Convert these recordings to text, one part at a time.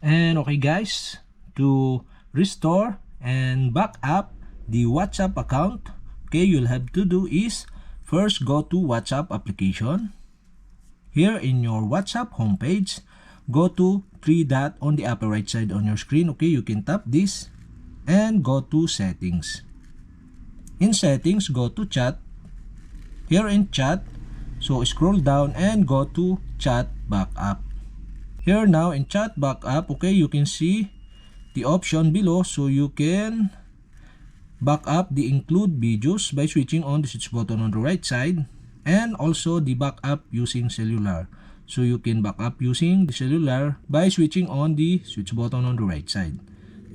And okay guys, to restore and back up the WhatsApp account, okay, you'll have to do is first go to WhatsApp application. Here in your WhatsApp homepage, go to three dot on the upper right side on your screen. Okay, you can tap this and go to settings. In settings, go to chat. Here in chat, so scroll down and go to chat backup. Here now in chat backup, okay, you can see the option below, so you can back up the include videos by switching on the switch button on the right side, and also the backup using cellular. So you can back up using the cellular by switching on the switch button on the right side.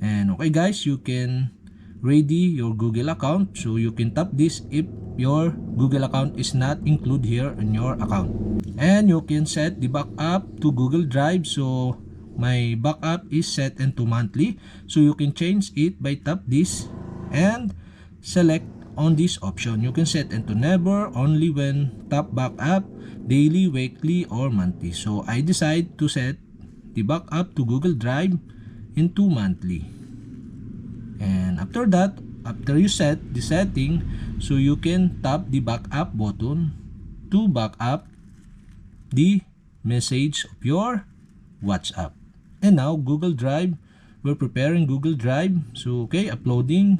And okay guys, you can ready your Google account, so you can tap this if your Google account is not included here in your account. And you can set the backup to Google Drive, so my backup is set into monthly, so you can change it by tap this and select on this option. You can set into never, only when, tap backup, daily, weekly, or monthly. So I decide to set the backup to Google Drive into monthly. And after that, after you set the setting, so you can tap the backup button to back up the message of your WhatsApp. And now Google Drive, we're preparing Google Drive. So okay, uploading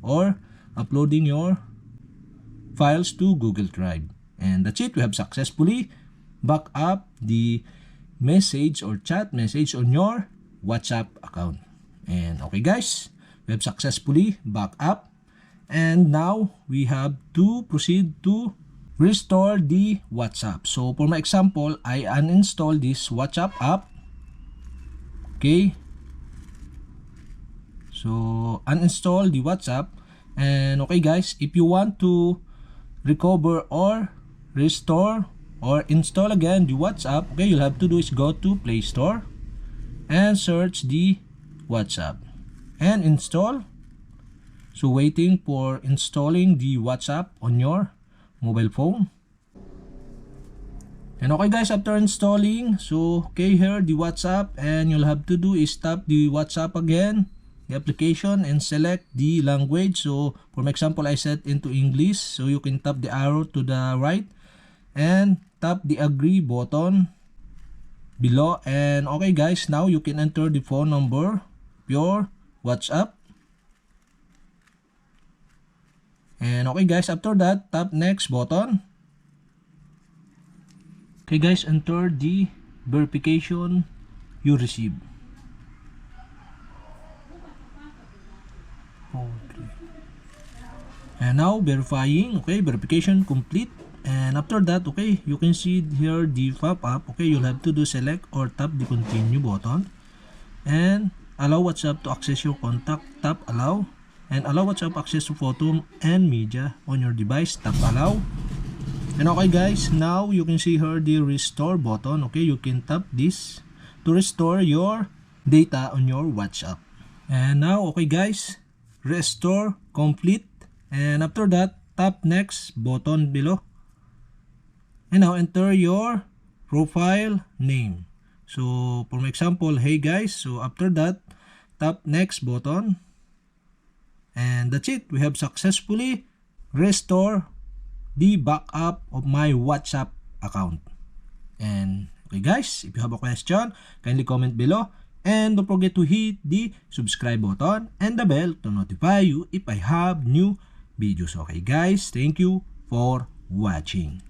your files to Google Drive. And that's it, we have successfully back up the message or chat message on your WhatsApp account. And okay guys, we have successfully back up, and now we have to proceed to restore the WhatsApp. So for my example, I uninstall this WhatsApp app. Okay, so uninstall the WhatsApp. And okay guys, if you want to recover or restore or install again the WhatsApp, okay, you'll have to do is go to Play Store and search the WhatsApp and install. So waiting for installing the WhatsApp on your mobile phone. And okay guys, after installing, so okay, here the WhatsApp, and you'll have to do is tap the WhatsApp again, the application, and select the language. So for example, I set into English, so you can tap the arrow to the right and tap the agree button below. And okay guys, now you can enter the phone number of your WhatsApp. And okay guys, after that, tap next button. Okay guys, enter the verification you receive. Okay. And now verifying, okay, verification complete. And after that, okay, you can see here the pop-up. Okay, you'll have to do select or tap the continue button and allow WhatsApp to access your contact, tap allow, and allow WhatsApp access to photo and media on your device, tap allow. And okay guys, now you can see here the restore button. Okay, you can tap this to restore your data on your WhatsApp. And now okay guys, restore complete. And after that, tap next button below. And now enter your profile name. So for example, hey guys, so after that, tap next button. And that's it, we have successfully restored the backup of my WhatsApp account. And okay guys, if you have a question, kindly comment below. And don't forget to hit the subscribe button and the bell to notify you if I have new videos. Okay guys, thank you for watching.